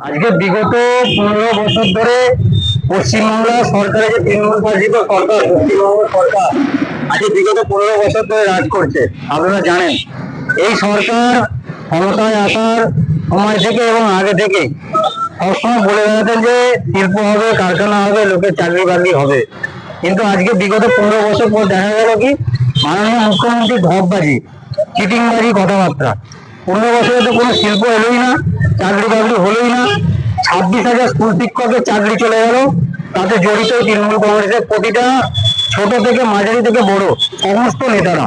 আজকে বিগত 15 বছর ধরে পশ্চিমবাংলা সরকারের যে তৃণমূল শাসিত সরকার, পশ্চিমবঙ্গ সরকার আজকে বিগত 15 বছর ধরে রাজ করছে। আপনারা জানেন এই সরকার ক্ষমতায় আসার সময় থেকে এবং আগে থেকে সবসময় বলে বেড়াতেন যে শিল্প হবে, কারখানা হবে, লোকের চাকরি বাকরি হবে। কিন্তু আজকে বিগত 15 বছর পর দেখা গেল কি মাননীয় মুখ্যমন্ত্রী ঢপবাজি, চিটিংবাজি কথাবার্তা। 15 বছরে তো কোনো শিল্প এলোই না, চাকরি বাকরি হলোই না। 26,000 স্কুল শিক্ষকের চাকরি চলে গেল। তাতে জড়িত তৃণমূল কংগ্রেসের প্রতিটা ছোট থেকে মাঝারি থেকে বড় সমস্ত নেতারা।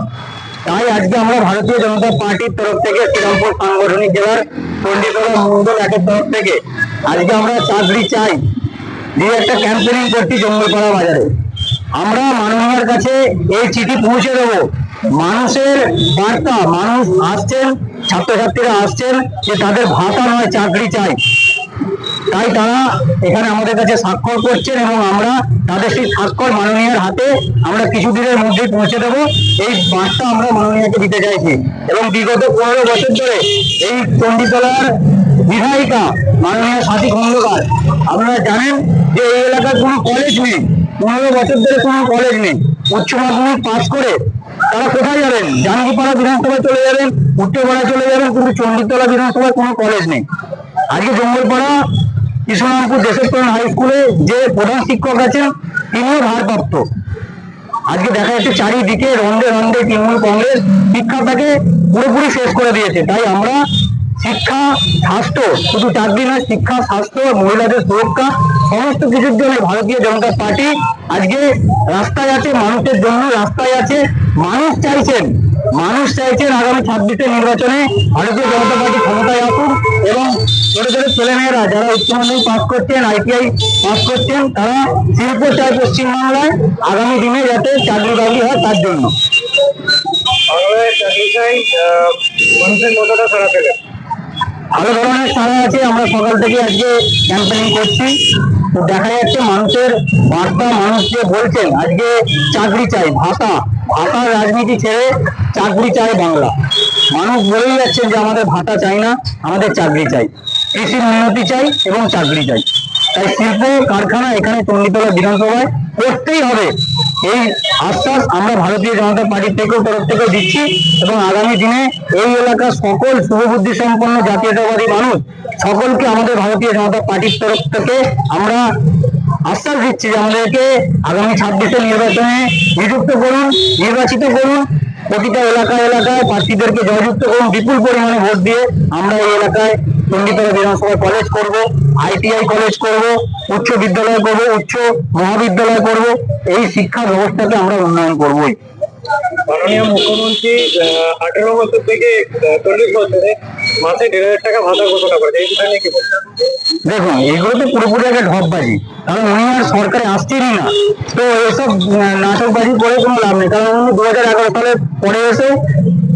তাই আজকে আমরা ভারতীয় জনতা পার্টির তরফ থেকে শ্রীরামপুর সাংগঠনিক জেলার চণ্ডীতলা মন্ডল একের তরফ থেকে আজকে আমরা চাকরি চাই দিয়ে একটা ক্যাম্পেনিং করছি জঙ্গলপাড়া বাজারে। আমরা মাননীয়ার কাছে এই চিঠি পৌঁছে দেবো। মানুষের বার্তা, মানুষ আসছেন, ছাত্রছাত্রীরা আসছেন যে তাদের ভাতা নয় চাকরি চাই। তাই তারা এখানে আমাদের কাছে স্বাক্ষর করছেন এবং আমরা তাদের সেই স্বাক্ষর মাননীয়ার হাতে আমরা কিছুদিনের মধ্যেই পৌঁছে দেবো। এই বার্তা আমরা মাননীয়াকে দিতে চাইছি। এবং বিগত 15 বছর ধরে এই চণ্ডীতলার বিধায়িকা মাননীয় সাথী খন্দকার, আপনারা জানেন যে এই এলাকার কোনো কলেজ নেই, 15 বছর ধরে কোনো কলেজ নেই। উচ্চ মাধ্যমিক পাস করে তারা কোথায় যাবেন? জানকীপাড়া বিধানসভায় চলে যাবেন, উত্তরপাড়ায় চলে যাবেন, কিন্তু চণ্ডীতলা বিধানসভায় কোনো কলেজ নেই। আজকে জঙ্গলপাড়া কৃষ্ণরামপুর দেশের হাই স্কুলে যে প্রধান শিক্ষক আছেন তিনিও ভারপ্রাপ্ত। আজকে দেখা যাচ্ছে চারিদিকে রন্ধে রন্ধে তৃণমূল কংগ্রেস শিক্ষাটাকে পুরোপুরি শেষ করে দিয়েছে। তাই আমরা শিক্ষা, স্বাস্থ্য, শুধু চাকরি নয়, শিক্ষা, স্বাস্থ্য, মহিলাদের সুরক্ষা সমস্ত কিছুর জন্য ভারতীয় জনতা পার্টি আজকে রাস্তায় আছে। মানুষের জন্য রাস্তায় আছে। মানুষ চাইছেন আগামী 26-এর নির্বাচনে ভারতীয় জনতা পার্টি ক্ষমতায় আসুক এবং ছোট ছোট ছেলেমেয়েরা যারা উচ্চ মাধ্যমিক পাস করছেন, ITI পাস করছেন, তারা শিল্প চায় পশ্চিমবাংলায় আগামী দিনে যাতে চাকরি বাকরি হয় তার জন্য। ভালো ধরনের সারা আছে। আমরা সকাল থেকে আজকে ক্যাম্পেনিং করছি। তো দেখা যাচ্ছে মানুষের বার্তা, মানুষ যে বলছেন আজকে চাকরি চাই, ভাতার রাজনীতি ছেড়ে চাকরি চাই বাংলা। মানুষ বলেই যাচ্ছেন যে আমাদের ভাতা চাই না, আমাদের চাকরি চাই, কৃষির উন্নতি চাই এবং চাকরি চাই। তাই শিল্প কারখানা এখানে চণ্ডীতলা বিধানসভায় করতেই হবে, এই আশ্বাস আমরা ভারতীয় জনতা পার্টির তরফ থেকে দিচ্ছি। এবং আগামী দিনে এই এলাকার সকল শুভবুদ্ধি সম্পন্ন জাতীয়তাবাদী মানুষ সকলকে আমাদের ভারতীয় জনতা পার্টির তরফ থেকে আমরা আশ্বাস দিচ্ছি যে আমাদেরকে আগামী 26-এর নির্বাচনে নিযুক্ত করুন, নির্বাচিত করুন। প্রতিটা এলাকায় প্রার্থীদেরকে জয়যুক্ত করুন। বিপুল পরিমাণে ভোট দিয়ে আমরা এই এলাকায় চণ্ডীতলা বিধানসভা কলেজ করব, ITI কলেজ করব, উচ্চ বিদ্যালয় করব, উচ্চ মহাবিদ্যালয় করব। এই শিক্ষা ব্যবস্থাকে আমরা উন্নয়ন করবই। মাননীয় মুখ্যমন্ত্রী 18 বছর থেকে 40 বছরে মাসে 1,500 টাকা ভাতা ঘোষণা করেছে, এই বিষয়ে কি বলছেন? দেখুন, এগুলো তো পুরোপুরি একটা ঢপবাজি। কারণ উনি আর সরকারে আসছেনই না, তো এসব নাটকবাজি করে কোনো লাভ নেই। কারণ উনি 2011 সালের পরে এসে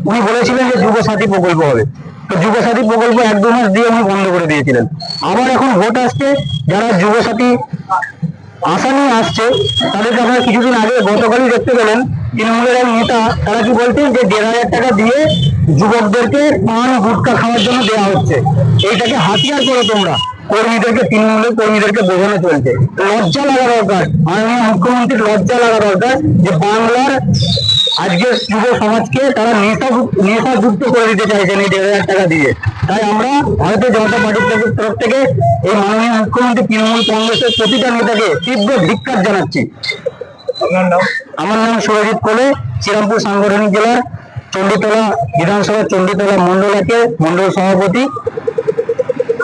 উনি বলেছিলেন যে যুব সাথী প্রকল্প হবে। তো যুব সাথী প্রকল্প 1-2 মাস দিয়ে উনি বন্ধ করে দিয়েছিলেন। আবার এখন ভোট আসছে, যারা যুব সাথী আশা নিয়ে আসছে তাদেরকে আপনারা কিছুদিন আগে গতকালই দেখতে পেলেন তৃণমূলের এক নেতা, তারা কি বলছেন যে 1,500 টাকা দিয়ে যুবকদেরকে পান গুটকা খাওয়ার জন্য দেওয়া হচ্ছে। এইটাকে হাতিয়ার করে তোমরা কর্মীদেরকে, তৃণমূলের কর্মীদেরকে বোঝানো চলছে। লজ্জা লাগা দরকার, মাননীয় মুখ্যমন্ত্রীর লজ্জা লাগা দরকার যে বাংলার আজকে যুব সমাজকে তারা নেশাযুক্ত করে দিতে চাইছেন এই 1,500 টাকা দিয়ে। তাই আমরা ভারতীয় জনতা পার্টির তরফ থেকে এই মাননীয় মুখ্যমন্ত্রী তৃণমূল কংগ্রেসের প্রতিটা নেতাকে তীব্র ধিক্কার জানাচ্ছি। আপনার নাম? আমার নাম সুরজিৎ কোলে, শ্রীরামপুর সাংগঠনিক জেলার চণ্ডীতলা বিধানসভা চণ্ডীতলা মন্ডল 1-এর মন্ডল সভাপতি।